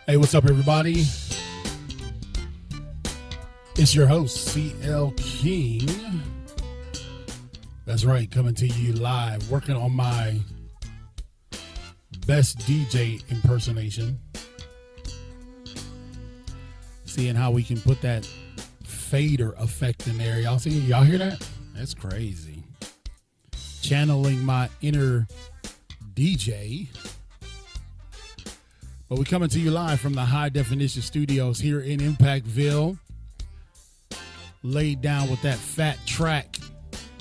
Hey, what's up, everybody? It's your host, CL King. That's right, coming to you live, working on my best DJ impersonation. Seeing how we can put that fader effect in there. Y'all hear that? That's crazy. Channeling my inner DJ. But we're coming to you live from the High Definition Studios here in Impactville. Laid down with that fat track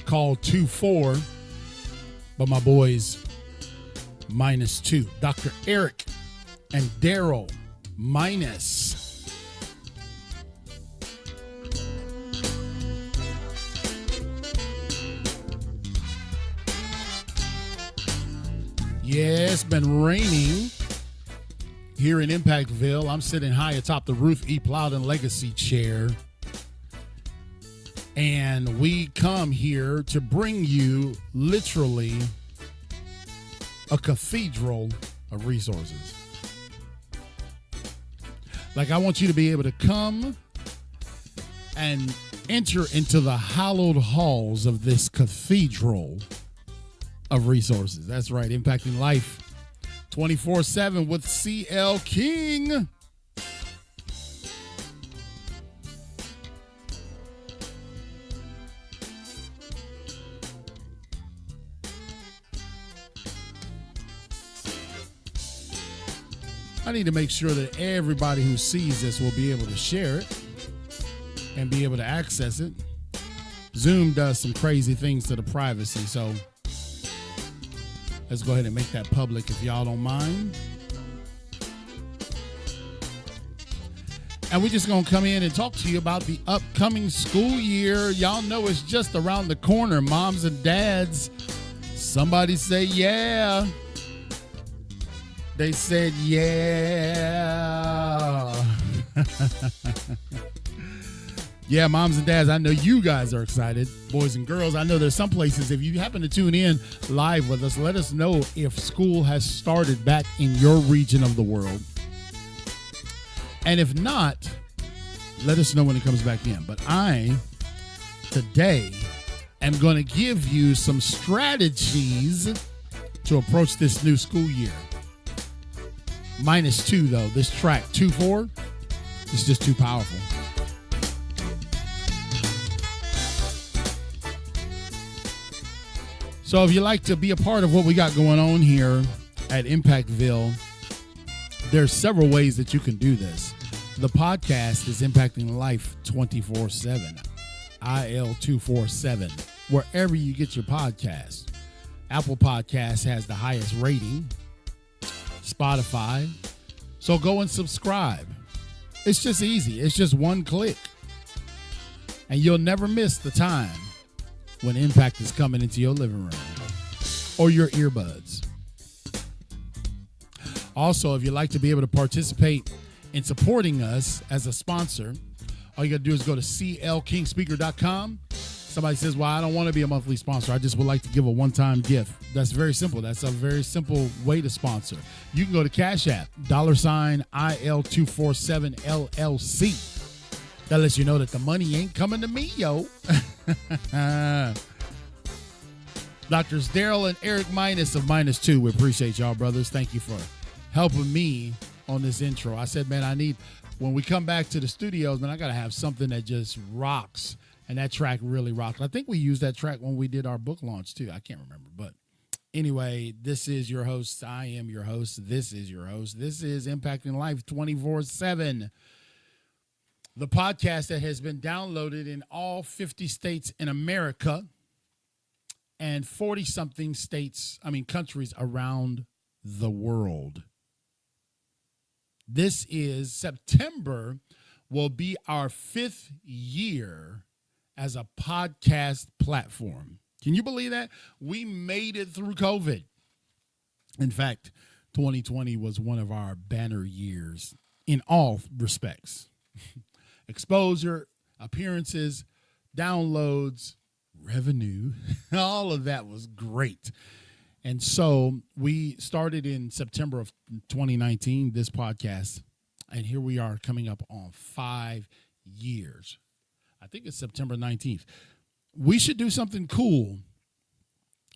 called 2-4 by my boys -2. Dr. Eric and Daryl Minus. Yeah, it's been raining here in Impactville. I'm sitting high atop the Ruth E. Plowden Legacy Chair. And we come here to bring you literally a cathedral of resources. Like, I want you to be able to come and enter into the hallowed halls of this cathedral of resources. That's right, impacting life 24/7 with CL King. I need to make sure that everybody who sees this will be able to share it and be able to access it. Zoom does some crazy things to the privacy, so let's go ahead and make that public if y'all don't mind. And we're just going to come in and talk to you about the upcoming school year. Y'all know it's just around the corner. Moms and dads, somebody say yeah. They said yeah. Yeah, moms and dads, I know you guys are excited. Boys and girls, I know there's some places, if you happen to tune in live with us, let us know if school has started back in your region of the world. And if not, let us know when it comes back in. But I, today, am going to give you some strategies to approach this new school year. -2, though. This track, 2-4, is just too powerful. So if you'd like to be a part of what we got going on here at Impactville, there's several ways that you can do this. The podcast is impacting life 24/7, IL247, wherever you get your podcast. Apple Podcasts has the highest rating. Spotify. So go and subscribe. It's just easy. It's just one click. And you'll never miss the time when impact is coming into your living room or your earbuds. Also, if you'd like to be able to participate in supporting us as a sponsor, all you got to do is go to clkingspeaker.com. Somebody says, well, I don't want to be a monthly sponsor. I just would like to give a one-time gift. That's very simple. That's a very simple way to sponsor. You can go to Cash App, $IL247LLC. That lets you know that the money ain't coming to me, yo. Doctors Daryl and Eric Minus of -2. We appreciate y'all, brothers. Thank you for helping me on this intro. I said, man, when we come back to the studios, man, I got to have something that just rocks. And that track really rocked. I think we used that track when we did our book launch, too. I can't remember. But anyway, this is your host. I am your host. This is your host. This is Impacting Life 24/7. The podcast that has been downloaded in all 50 states in America and 40-something countries around the world. This is September will be our 5th year as a podcast platform. Can you believe that? We made it through COVID. In fact, 2020 was one of our banner years in all respects. Exposure, appearances, downloads, revenue, all of that was great. And so we started in September of 2019, this podcast, And here we are coming up on 5 years. I think it's September 19th. We should do something cool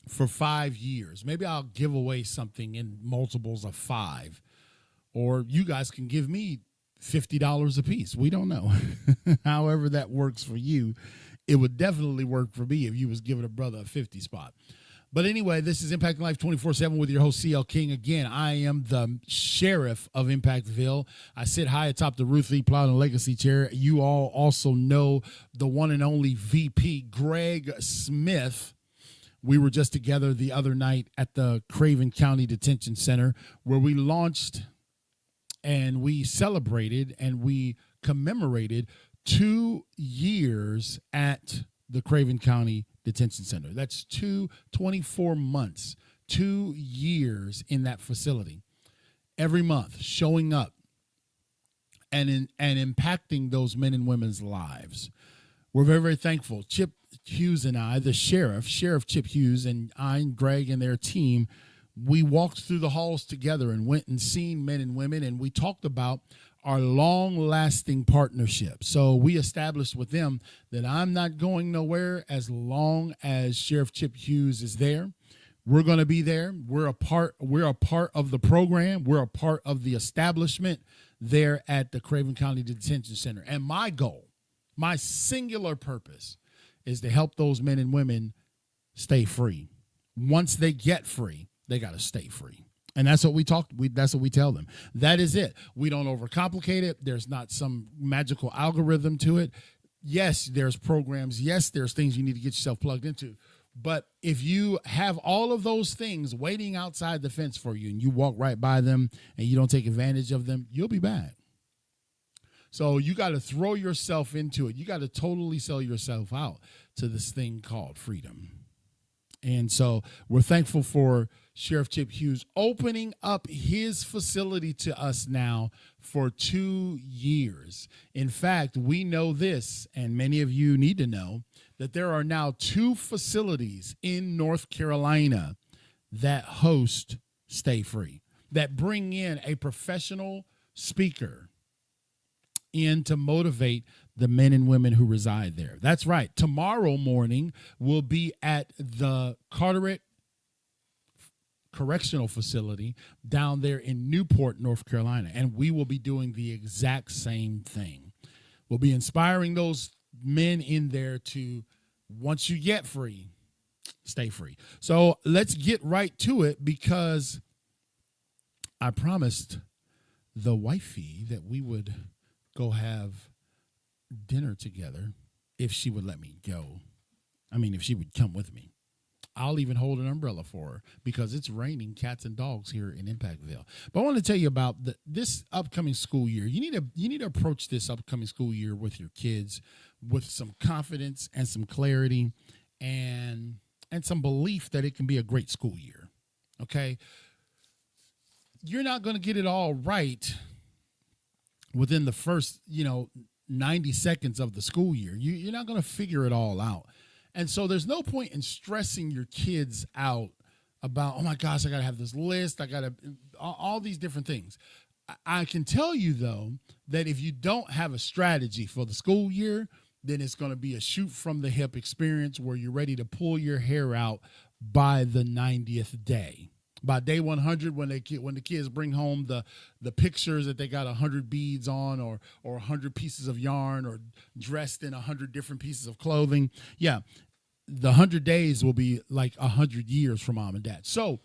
for 5 years. Maybe I'll give away something in multiples of 5. Or you guys can give me $50 a piece. We don't know. However that works for you. It would definitely work for me if you was giving a brother a 50 spot. But anyway, this is Impacting Life 24/7 with your host, CL King. Again, I am the sheriff of Impactville. I sit high atop the Ruth Lee Plowden Legacy Chair. You all also know the one and only VP, Greg Smith. We were just together the other night at the Craven County Detention Center where we launched and we celebrated and we commemorated 2 years at the Craven County Detention Center. That's 24 months, 2 years in that facility. Every month, showing up and impacting those men and women's lives. We're very, very thankful. Chip Hughes and I, the Sheriff Chip Hughes, and I and Greg and their team, we walked through the halls together and went and seen men and women, and we talked about our long-lasting partnership. So we established with them that I'm not going nowhere as long as Sheriff Chip Hughes is there. We're going to be there. We're a part of the program. We're a part of the establishment there at the Craven County Detention Center. And my goal, my singular purpose, is to help those men and women stay free. Once they get free, they got to stay free. And that's what that's what we tell them. That is it. We don't overcomplicate it. There's not some magical algorithm to it. Yes, there's programs. Yes, there's things you need to get yourself plugged into. But if you have all of those things waiting outside the fence for you and you walk right by them and you don't take advantage of them, you'll be bad. So you got to throw yourself into it. You got to totally sell yourself out to this thing called freedom. And so we're thankful for Sheriff Chip Hughes opening up his facility to us now for 2 years. In fact, we know this, and many of you need to know, that there are now 2 facilities in North Carolina that host Stay Free, that bring in a professional speaker in to motivate the men and women who reside there. That's right. Tomorrow morning, we'll be at the Carteret Correctional Facility down there in Newport, North Carolina, and we will be doing the exact same thing. We'll be inspiring those men in there to, once you get free, stay free. So let's get right to it, because I promised the wifey that we would go have dinner together if she would let me go. I mean, if she would come with me. I'll even hold an umbrella for her because it's raining cats and dogs here in Impactville. But I want to tell you about this upcoming school year. You need to approach this upcoming school year with your kids with some confidence and some clarity and some belief that it can be a great school year. Okay? You're not going to get it all right within the first, 90 seconds of the school year. You're not going to figure it all out. And so there's no point in stressing your kids out about, oh my gosh, I got to have this list. I got to, all these different things. I can tell you, though, that if you don't have a strategy for the school year, then it's going to be a shoot from the hip experience where you're ready to pull your hair out by the 90th day. By day 100, when the kids bring home the pictures that they got 100 beads on or 100 pieces of yarn or dressed in 100 different pieces of clothing. Yeah, the 100 days will be like 100 years for mom and dad. So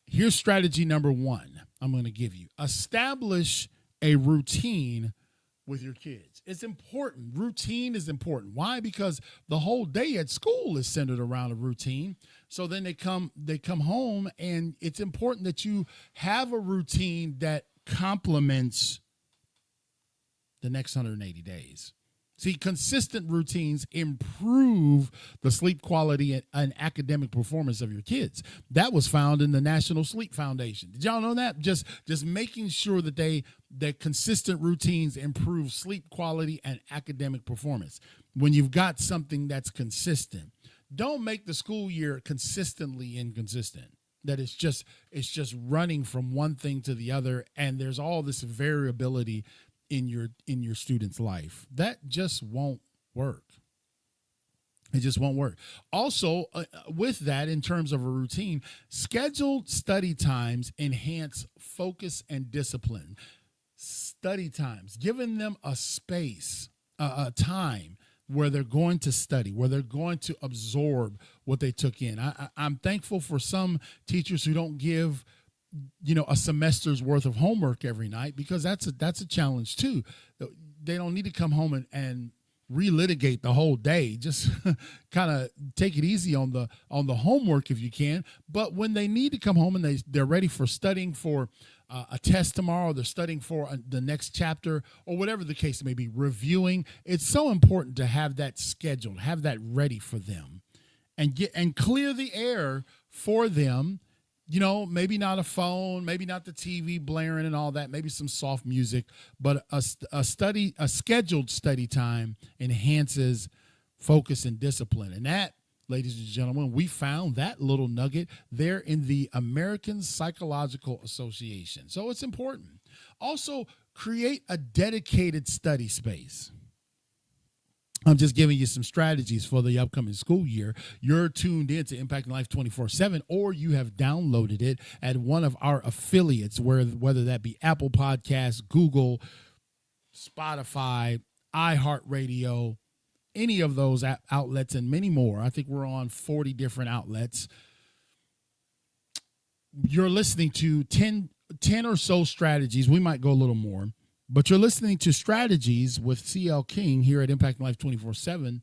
here's strategy number 1 I'm going to give you. Establish a routine with your kids. It's important. Routine is important. Why? Because the whole day at school is centered around a routine. So then they come home, and it's important that you have a routine that complements the next 180 days. See, consistent routines improve the sleep quality and academic performance of your kids. That was found in the National Sleep Foundation. Did y'all know that? Just making sure that consistent routines improve sleep quality and academic performance. When you've got something that's consistent, don't make the school year consistently inconsistent. that it's just running from one thing to the other, and there's all this variability in your student's life. That just won't work. It just won't work. Also, with that, in terms of a routine, scheduled study times enhance focus and discipline. Study times, giving them a space, a time where they're going to study, where they're going to absorb what they took in. I'm thankful for some teachers who don't give, a semester's worth of homework every night, because that's a challenge too. They don't need to come home and relitigate the whole day. Just kind of take it easy on the homework if you can. But when they need to come home and they're ready for studying for a test tomorrow, they're studying for the next chapter, or whatever the case may be, reviewing, it's so important to have that scheduled, have that ready for them, and clear the air for them. Maybe not a phone, maybe not the TV blaring and all that, maybe some soft music, but a scheduled study time enhances focus and discipline. And that, ladies and gentlemen, we found that little nugget there in the American Psychological Association. So it's important. Also, create a dedicated study space. I'm just giving you some strategies for the upcoming school year. You're tuned in to Impacting Life 24/7, or you have downloaded it at one of our affiliates, whether that be Apple Podcasts, Google, Spotify, iHeartRadio, any of those outlets, and many more. I think we're on 40 different outlets. You're listening to 10 or so strategies. We might go a little more. But you're listening to strategies with CL King here at Impact Life 24/7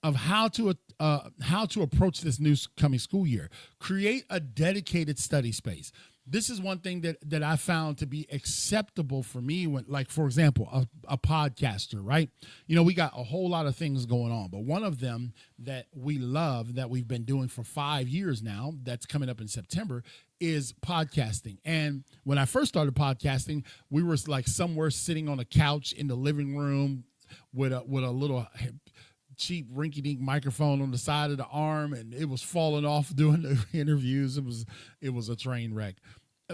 of how to approach this new coming school year. Create a dedicated study space. This is one thing that I found to be acceptable for me when, like, for example, a podcaster, right? We got a whole lot of things going on, but one of them that we love, that we've been doing for 5 years now, that's coming up in September, is podcasting. And when I first started podcasting, we were like somewhere sitting on a couch in the living room with a little cheap rinky-dink microphone on the side of the arm, and it was falling off doing the interviews. It was a train wreck.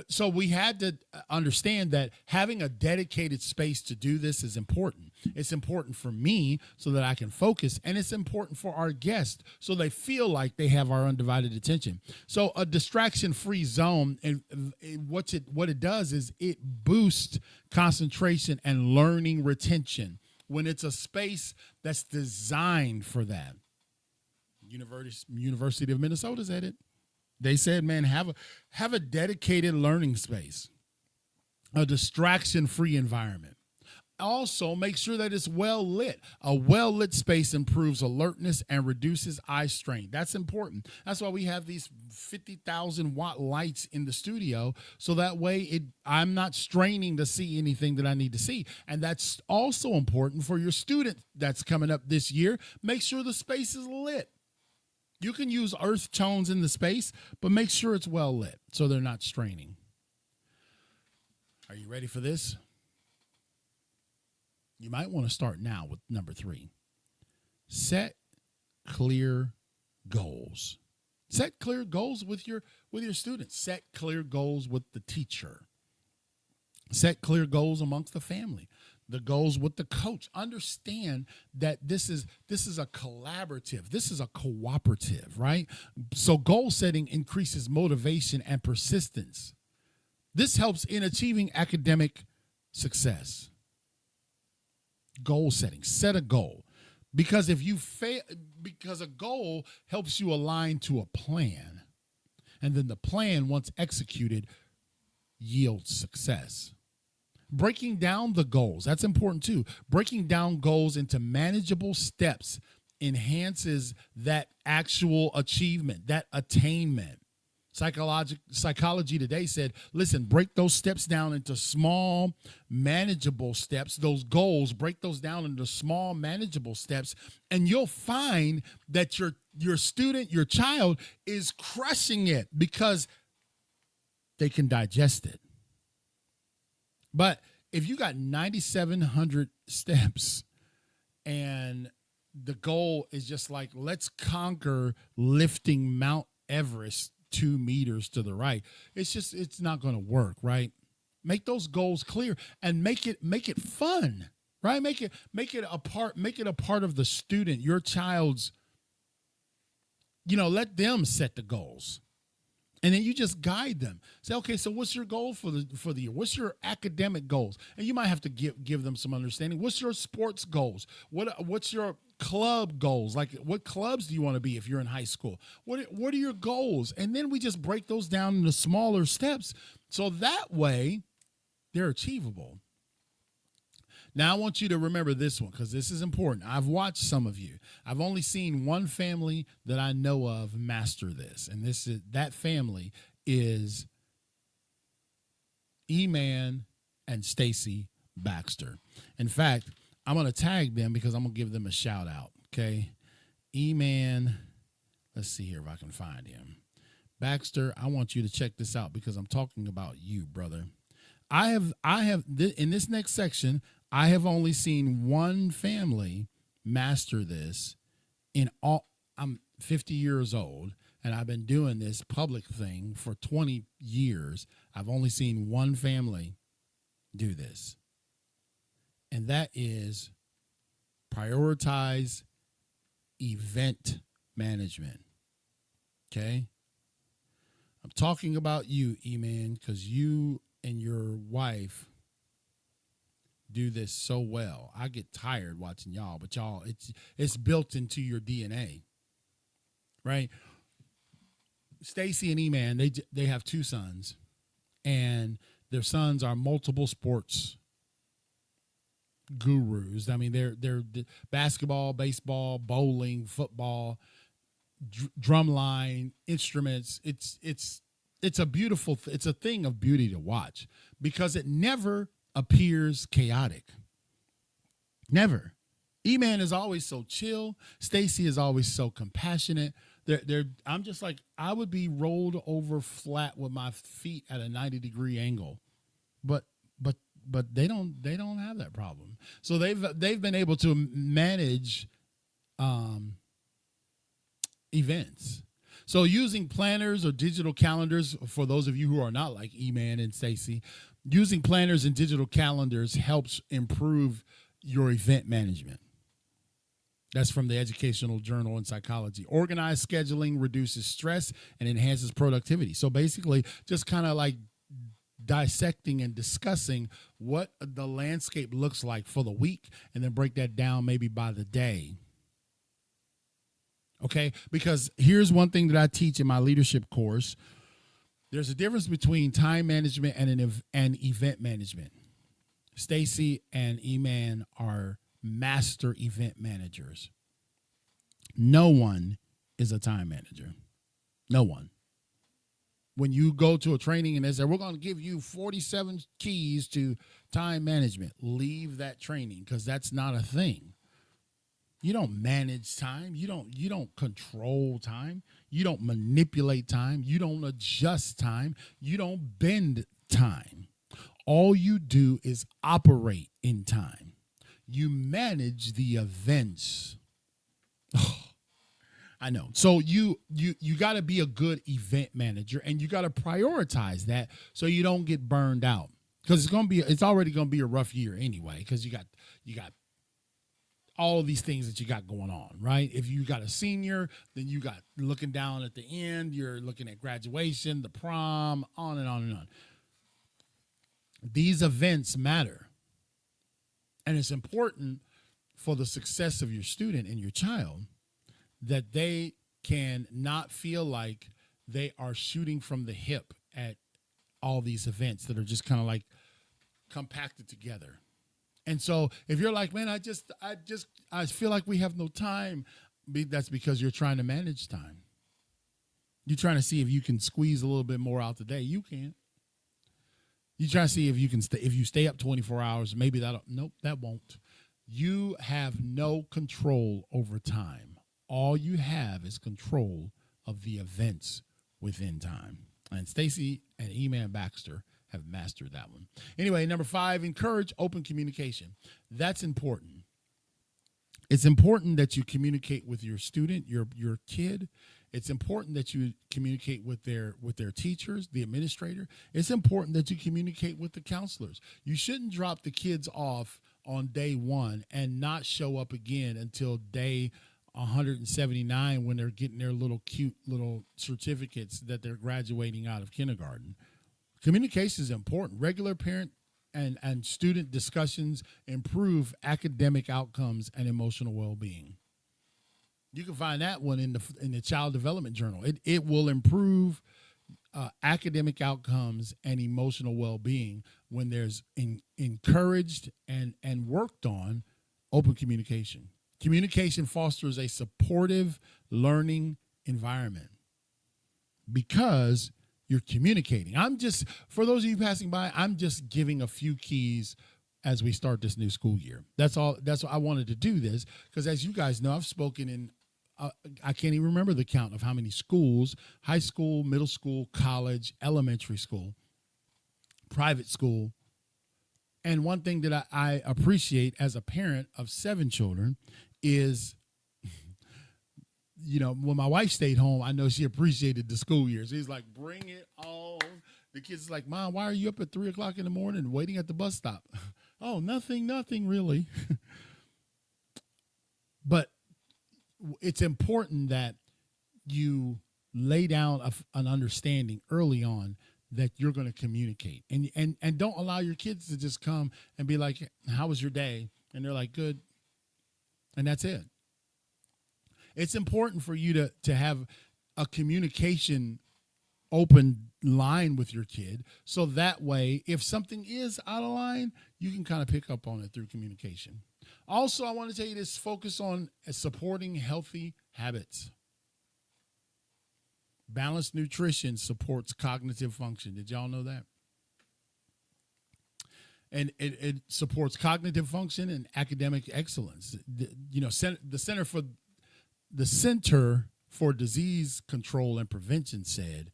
So we had to understand that having a dedicated space to do this is important. It's important for me so that I can focus, and it's important for our guests so they feel like they have our undivided attention. So a distraction-free zone, and what it does is it boosts concentration and learning retention when it's a space that's designed for that. University of Minnesota said it. They said, man, have a dedicated learning space, a distraction-free environment. Also, make sure that it's well lit. A well-lit space improves alertness and reduces eye strain. That's important. That's why we have these 50,000-watt lights in the studio, so that way I'm not straining to see anything that I need to see. And that's also important for your student that's coming up this year. Make sure the space is lit. You can use earth tones in the space, but make sure it's well lit so they're not straining. Are you ready for this? You might want to start now with number 3. Set clear goals. Set clear goals with your students. Set clear goals with the teacher. Set clear goals amongst the family. The goals with the coach. Understand that this is a collaborative. This is a cooperative, right? So goal setting increases motivation and persistence. This helps in achieving academic success. Goal setting. Set a goal. Because if you fail, because a goal helps you align to a plan. And then the plan, once executed, yields success. Breaking down the goals, that's important too. Breaking down goals into manageable steps enhances that actual achievement, that attainment. Psychology Today said, listen, break those steps down into small, manageable steps. Those goals, break those down into small, manageable steps, and you'll find that your student, your child is crushing it because they can digest it. But if you got 9,700 steps and the goal is just like, let's conquer lifting Mount Everest 2 meters to the right. It's not going to work, right? Make those goals clear and make it fun, right? Make it a part of the student, your child's, let them set the goals. And then you just guide them. Say, okay, so what's your goal for the year? What's your academic goals? And you might have to give them some understanding. What's your sports goals? What's your club goals? Like, what clubs do you want to be if you're in high school? What are your goals? And then we just break those down into smaller steps, so that way they're achievable. Now, I want you to remember this one because this is important. I've watched some of you. I've only seen one family that I know of master this, and that family is E-Man and Stacy Baxter. In fact, I'm going to tag them because I'm going to give them a shout out, okay? E-Man, let's see here if I can find him. Baxter, I want you to check this out because I'm talking about you, brother. I have in this next section, I have only seen one family master this I'm 50 years old, and I've been doing this public thing for 20 years. I've only seen one family do this, and that is prioritize event management. Okay? I'm talking about you, E-Man, because you and your wife do this so well. I get tired watching y'all, but y'all, it's built into your DNA, right? Stacy and E-Man, they have 2 sons, and their sons are multiple sports gurus. I mean, they're basketball, baseball, bowling, football, drumline, instruments. It's a beautiful, it's a thing of beauty to watch because it never appears chaotic. Never. E-Man is always so chill. Stacy is always so compassionate. I'm just like, I would be rolled over flat with my feet at a 90-degree angle, but they don't have that problem. So they've been able to manage events. So using planners or digital calendars, for those of you who are not like E-Man and Stacy, using planners and digital calendars helps improve your event management. That's from the Educational Journal in Psychology. Organized scheduling reduces stress and enhances productivity. So basically, just kind of like dissecting and discussing what the landscape looks like for the week, and then break that down maybe by the day. Okay, because here's one thing that I teach in my leadership course. There's a difference between time management and event management. Stacy and E-Man are master event managers. No one is a time manager. No one. When you go to a training and they say, we're going to give you 47 keys to time management, leave that training because that's not a thing. You don't manage time. You don't control time. You don't manipulate time. You don't adjust time. You don't bend time. All you do is operate in time. You manage the events. Oh, I know. So you got to be a good event manager, and you got to prioritize that so you don't get burned out, because it's already going to be a rough year anyway, because you got all of these things that you got going on, right? If you got a senior, then you got looking down at the end, you're looking at graduation, the prom, on and on and on. These events matter. And it's important for the success of your student and your child that they can not feel like they are shooting from the hip at all these events that are just kind of like compacted together. And so if you're like, man, I feel like we have no time, that's because you're trying to manage time. You're trying to see if you can squeeze a little bit more out the day. You can't. You try to see if you can if you stay up 24 hours, maybe that won't. You have no control over time. All you have is control of the events within time. And Stacy and E-Man Baxter have mastered that one. Anyway, number 5, encourage open communication. That's important. It's important that you communicate with your student, your kid, It's important that you communicate with their teachers, the administrator. It's important that you communicate with the counselors. You shouldn't drop the kids off on day 1 and not show up again until day 179 when they're getting their little cute little certificates that they're graduating out of kindergarten. Communication is important. Regular parent and student discussions improve academic outcomes and emotional well-being. You can find that one in the Child Development Journal. It will improve academic outcomes and emotional well-being when there's encouraged and worked on open communication. Communication fosters a supportive learning environment because you're communicating. For those of you passing by, I'm just giving a few keys as we start this new school year. That's all. That's why I wanted to do this, because as you guys know, I've spoken in, I can't even remember the count of how many schools: high school, middle school, college, elementary school, private school. And one thing that I appreciate as a parent of 7 children is, when my wife stayed home, I know she appreciated the school year. She's like, bring it on. The kids like, Mom, why are you up at 3:00 in the morning waiting at the bus stop? Oh, nothing really. But it's important that you lay down an understanding early on that you're going to communicate, and don't allow your kids to just come and be like, how was your day? And they're like, good. And that's it. It's important for you to have a communication open line with your kid, so that way, if something is out of line, you can kind of pick up on it through communication. Also, I want to tell you this: focus on supporting healthy habits. Balanced nutrition supports cognitive function. Did y'all know that? And it supports cognitive function and academic excellence. The Center for Disease Control and Prevention said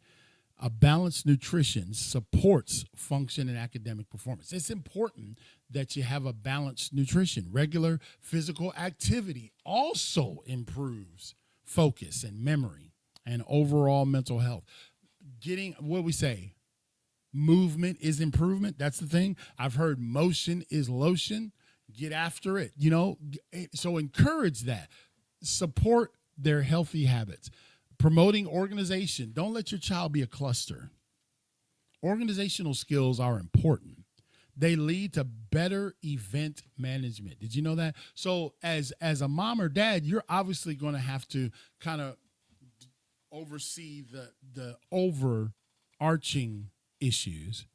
a balanced nutrition supports function and academic performance. It's important that you have a balanced nutrition. Regular physical activity also improves focus and memory and overall mental health. Movement is improvement. That's the thing. I've heard motion is lotion. Get after it. So encourage that. Support their healthy habits. Promoting organization. Don't let your child be a cluster. Organizational skills are important. They lead to better event management. Did you know that? So as a mom or dad, you're obviously going to have to kind of oversee the overarching issues,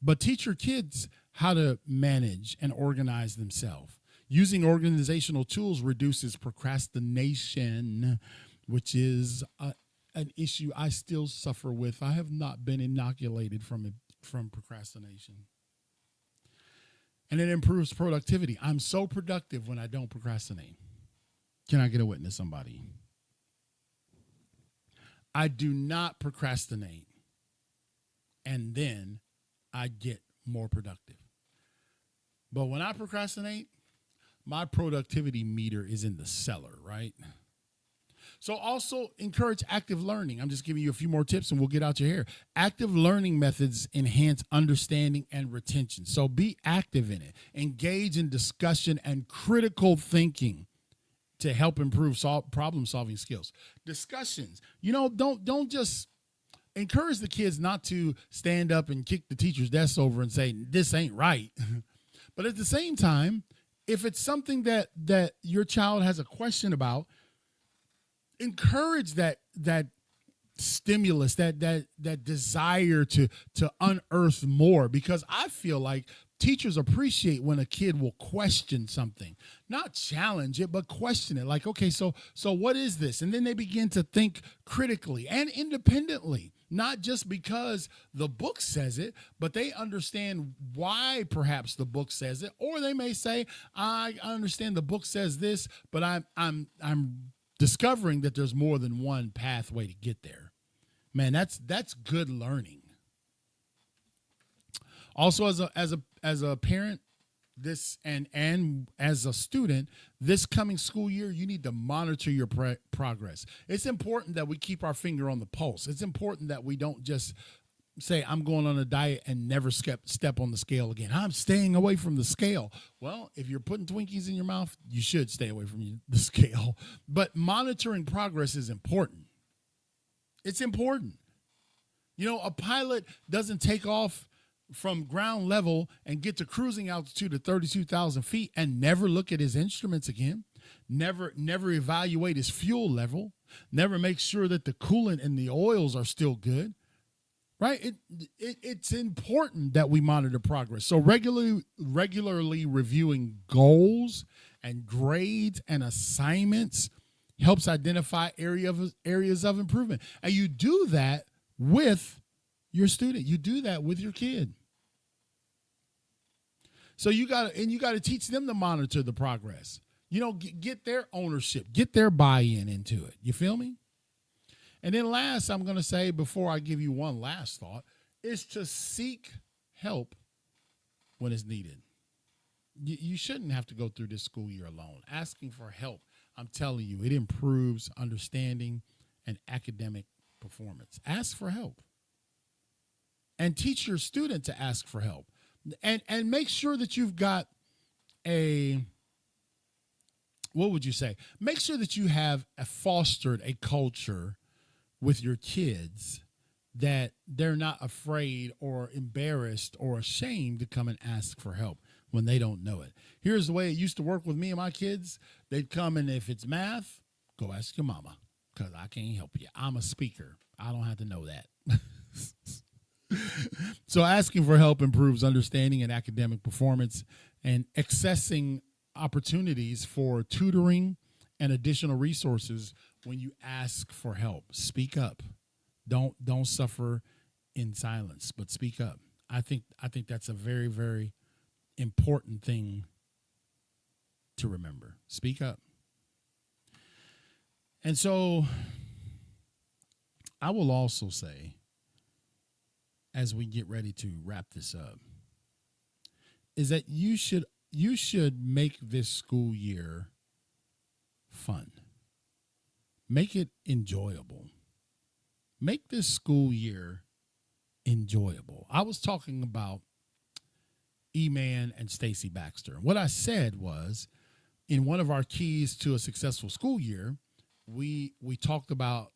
but teach your kids how to manage and organize themselves. Using organizational tools reduces procrastination, which is an issue I still suffer with. I have not been inoculated from procrastination. And it improves productivity. I'm so productive when I don't procrastinate. Can I get a witness, somebody? I do not procrastinate, and then I get more productive. But when I procrastinate, my productivity meter is in the cellar, right? So also encourage active learning. I'm just giving you a few more tips and we'll get out your hair. Active learning methods enhance understanding and retention. So be active in it. Engage in discussion and critical thinking to help improve problem-solving skills. Discussions. Don't just encourage the kids not to stand up and kick the teacher's desk over and say, this ain't right. But at the same time, if it's something that your child has a question about, encourage that stimulus, that desire to unearth more, because I feel like teachers appreciate when a kid will question something, not challenge it, but question it. Like, okay, so what is this? And then they begin to think critically and independently, not just because the book says it, but they understand why perhaps the book says it. Or they may say, I understand the book says this, but I'm discovering that there's more than one pathway to get there. Man, that's good learning. Also, as a parent, this and as a student, this coming school year, you need to monitor your progress. It's important that we keep our finger on the pulse. It's important that we don't just say, I'm going on a diet and never step on the scale again. I'm staying away from the scale. Well, if you're putting Twinkies in your mouth, you should stay away from the scale. But monitoring progress is important. It's important. You know, a pilot doesn't take off from ground level and get to cruising altitude at 32,000 feet and never look at his instruments again, never evaluate his fuel level, never make sure that the coolant and the oils are still good, right? It's important that we monitor progress. So regularly reviewing goals and grades and assignments helps identify areas of improvement. And you do that with your student. You do that with your kid. So you got to teach them to monitor the progress. You know, get their ownership, get their buy-in into it. You feel me? And then last, I'm going to say, before I give you one last thought, is to seek help when it's needed. You shouldn't have to go through this school year alone. Asking for help, I'm telling you, it improves understanding and academic performance. Ask for help. And teach your student to ask for help. And make sure that you've got what would you say? Make sure that you have fostered a culture with your kids that they're not afraid or embarrassed or ashamed to come and ask for help when they don't know it. Here's the way it used to work with me and my kids. They'd come, and if it's math, go ask your mama, because I can't help you. I'm a speaker. I don't have to know that. So asking for help improves understanding and academic performance, and accessing opportunities for tutoring and additional resources when you ask for help. Speak up. Don't suffer in silence, but speak up. I think that's a very, very important thing to remember. Speak up. And so I will also say, as we get ready to wrap this up, is that you should make this school year fun. Make it enjoyable. Make this school year enjoyable. I was talking about E-Man and Stacy Baxter. What I said was, in one of our keys to a successful school year, we talked about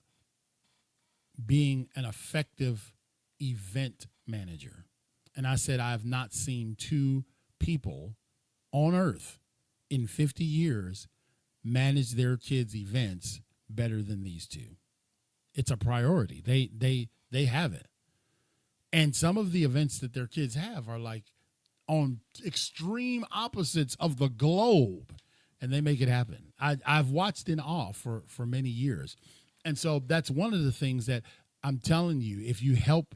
being an effective event manager. And I said, I have not seen two people on earth in 50 years manage their kids' events better than these two. It's a priority. They have it. And some of the events that their kids have are like on extreme opposites of the globe, and they make it happen. I've watched in awe for many years. And so that's one of the things that I'm telling you, if you help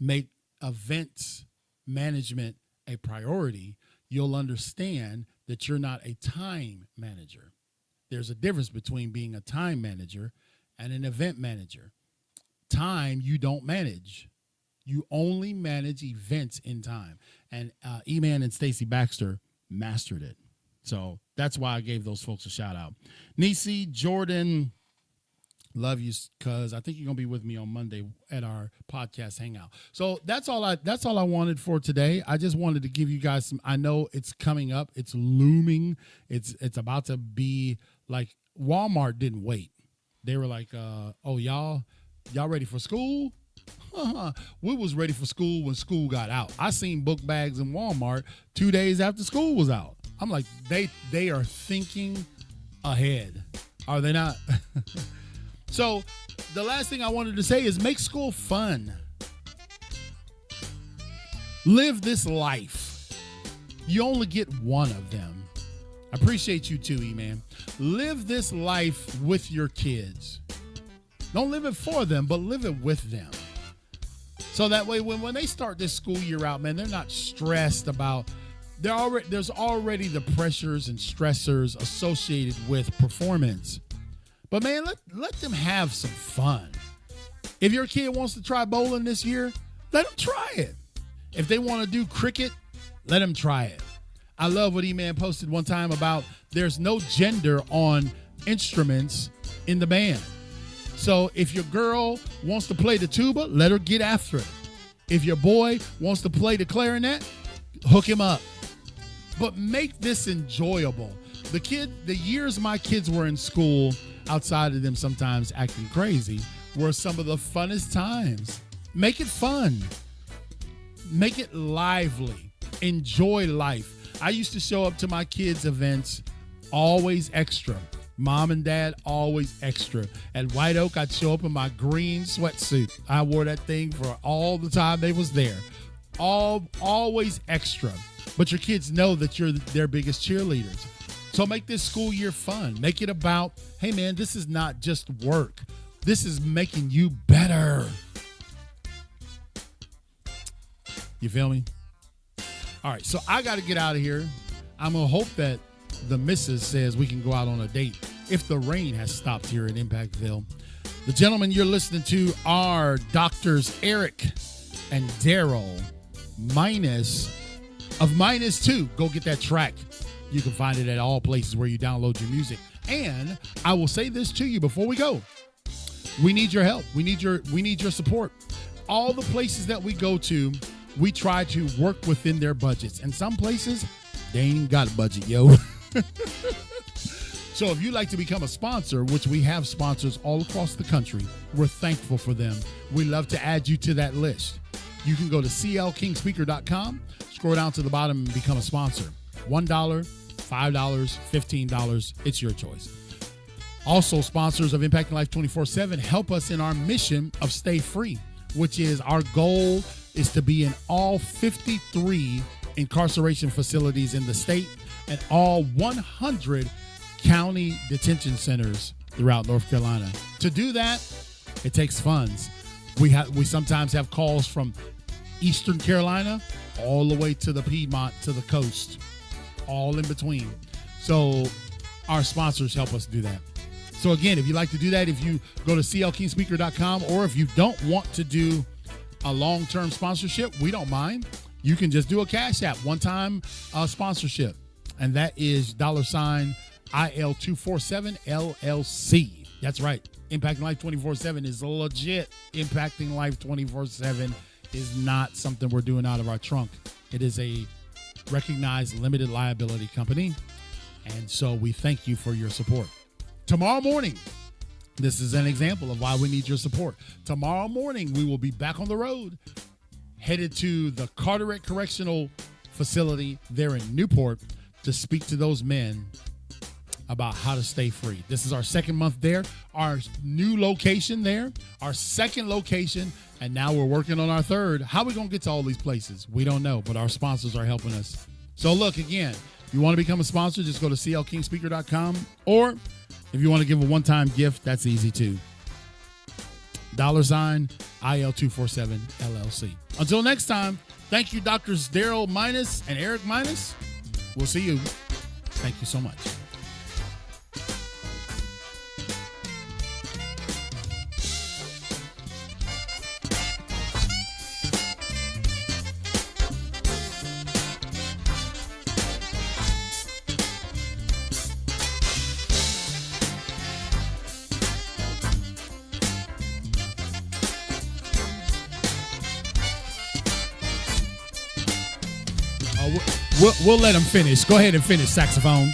make events management a priority, you'll understand that you're not a time manager. There's a difference between being a time manager and an event manager. Time you don't manage. You only manage events in time. And E-Man and Stacy Baxter mastered it. So that's why I gave those folks a shout out. Nisi, Jordan, love you, cuz I think you're gonna be with me on Monday at our podcast hangout. So that's all I wanted for today. I just wanted to give you guys some. I know it's coming up. It's looming. It's about to be like Walmart didn't wait. They were like, oh y'all ready for school? We was ready for school when school got out. I seen book bags in Walmart 2 days after school was out. I'm like, they are thinking ahead, are they not? So the last thing I wanted to say is make school fun. Live this life. You only get one of them. I appreciate you too, E-Man. Live this life with your kids. Don't live it for them, but live it with them. So that way, when they start this school year out, man, they're not stressed about, there's already the pressures and stressors associated with performance. But man, let them have some fun. If your kid wants to try bowling this year, let them try it. If they want to do cricket Let them try it. I love what E-Man posted one time about there's no gender on instruments in the band. So if your girl wants to play the tuba, let her get after it. If your boy wants to play the clarinet, hook him up. But make this enjoyable. The years my kids were in school, outside of them sometimes acting crazy, were some of the funnest times. Make it fun. Make it lively. Enjoy life. I used to show up to my kids' events always extra. Mom and dad always extra. At White Oak, I'd show up in my green sweatsuit. I wore that thing for all the time they was there. Always extra. But your kids know that you're their biggest cheerleaders. So make this school year fun. Make it about, hey man, this is not just work. This is making you better. You feel me? All right, so I got to get out of here. I'm going to hope that the missus says we can go out on a date if the rain has stopped here in Impactville. The gentlemen you're listening to are Doctors Eric and Daryl -2. Go get that track. You can find it at all places where you download your music. And I will say this to you before we go. We need your help. We need your support. All the places that we go to, we try to work within their budgets. And some places, they ain't got a budget, yo. So if you'd like to become a sponsor, which we have sponsors all across the country, we're thankful for them. We love to add you to that list. You can go to clkingspeaker.com, scroll down to the bottom and become a sponsor. $1, $5, $15, it's your choice. Also, sponsors of Impacting Life 24/7 help us in our mission of Stay Free, which is our goal is to be in all 53 incarceration facilities in the state and all 100 county detention centers throughout North Carolina. To do that, it takes funds. We sometimes have calls from Eastern Carolina all the way to the Piedmont, to the coast, all in between. So our sponsors help us do that. So again, if you'd like to do that, if you go to clkingspeaker.com, or if you don't want to do a long-term sponsorship, we don't mind. You can just do a Cash App, one-time sponsorship. And that is $IL247 LLC. That's right. Impacting Life 24/7 is legit. Impacting Life 24/7 is not something we're doing out of our trunk. It is a recognized limited liability company. And so we thank you for your support. Tomorrow morning, this is an example of why we need your support. Tomorrow morning, we will be back on the road, headed to the Carteret Correctional Facility there in Newport to speak to those men about how to stay free. This is our second month there, our new location there, our second location, and now we're working on our third. How are we going to get to all these places? We don't know, but our sponsors are helping us. So look, again, if you want to become a sponsor, just go to clkingspeaker.com, or if you want to give a one-time gift, that's easy too. $IL247 LLC. Until next time, thank you, Doctors Daryl Minus and Eric Minus. We'll see you. Thank you so much. We'll let him finish. Go ahead and finish, saxophone.